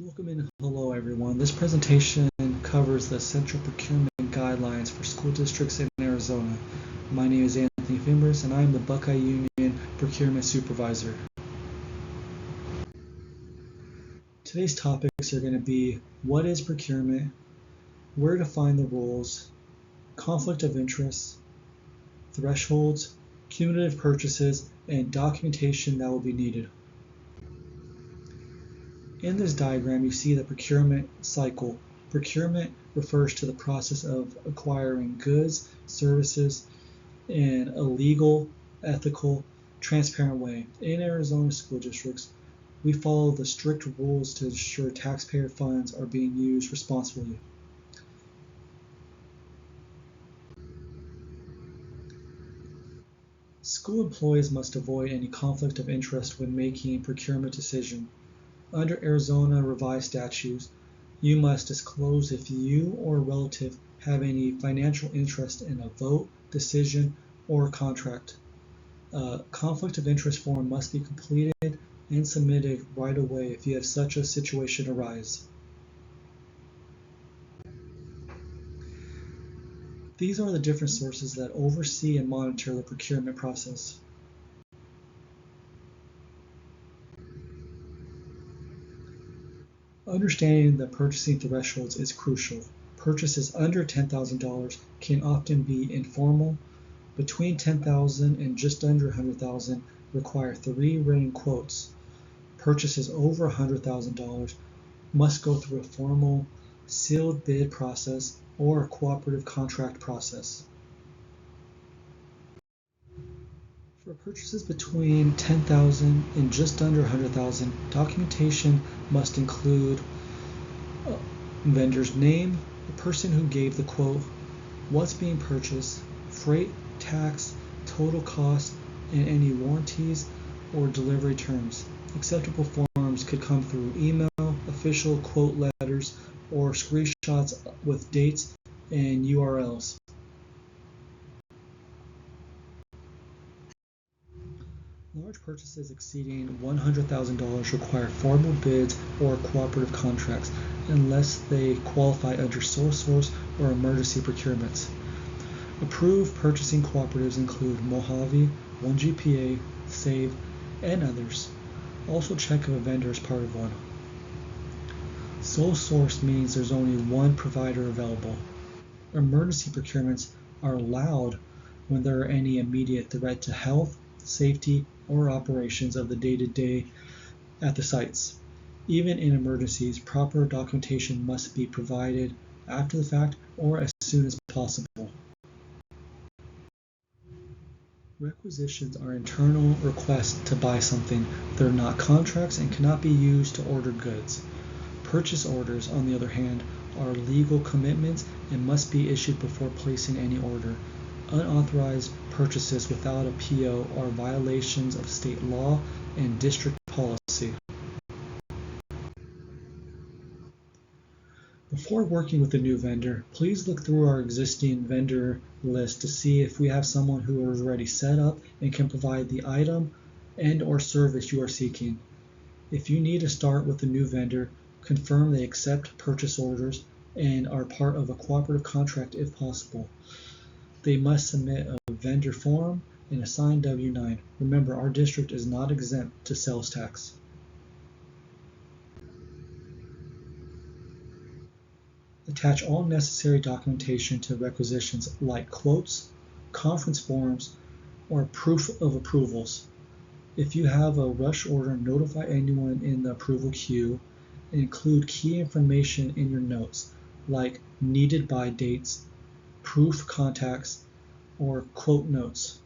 Welcome and hello everyone. This presentation covers the Central Procurement Guidelines for school districts in Arizona. My name is Anthony Fimbers and I am the Buckeye Union Procurement Supervisor. Today's topics are going to be what is procurement, where to find the rules, conflict of interest, thresholds, cumulative purchases, and documentation that will be needed. In this diagram, you see the procurement cycle. Procurement refers to the process of acquiring goods, services in a legal, ethical, transparent way. In Arizona school districts, we follow the strict rules to ensure taxpayer funds are being used responsibly. School employees must avoid any conflict of interest when making a procurement decision. Under Arizona revised statutes, you must disclose if you or a relative have any financial interest in a vote, decision, or contract. A conflict of interest form must be completed and submitted right away if you have such a situation arise. These are the different sources that oversee and monitor the procurement process. Understanding the purchasing thresholds is crucial. Purchases under $10,000 can often be informal. Between $10,000 and just under $100,000 require 3 written quotes. Purchases over $100,000 must go through a formal sealed bid process or a cooperative contract process. For purchases between $10,000 and just under $100,000, documentation must include vendor's name, the person who gave the quote, what's being purchased, freight, tax, total cost, and any warranties or delivery terms. Acceptable forms could come through email, official quote letters, or screenshots with dates and URLs. Large purchases exceeding $100,000 require formal bids or cooperative contracts unless they qualify under sole source or emergency procurements. Approved purchasing cooperatives include Mojave, 1GPA, SAVE, and others. Also check if a vendor is part of one. Sole source means there's only one provider available. Emergency procurements are allowed when there are any immediate threat to health, safety, or operations of the day-to-day at the sites. Even in emergencies, proper documentation must be provided after the fact or as soon as possible. Requisitions are internal requests to buy something. They're not contracts and cannot be used to order goods. Purchase orders, on the other hand, are legal commitments and must be issued before placing any order. Unauthorized purchases without a PO are violations of state law and district policy. Before working with a new vendor, please look through our existing vendor list to see if we have someone who is already set up and can provide the item and/or service you are seeking. If you need to start with a new vendor, confirm they accept purchase orders and are part of a cooperative contract if possible. They must submit a vendor form and a signed W-9. Remember, our district is not exempt to sales tax. Attach all necessary documentation to requisitions like quotes, conference forms, or proof of approvals. If you have a rush order, notify anyone in the approval queue and include key information in your notes like needed by dates, proof contacts, or quote notes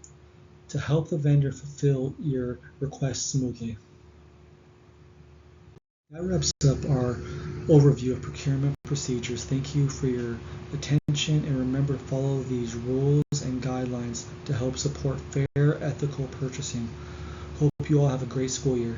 to help the vendor fulfill your request smoothly. That wraps up our overview of procurement procedures. Thank you for your attention, and remember to follow these rules and guidelines to help support fair, ethical purchasing. Hope you all have a great school year.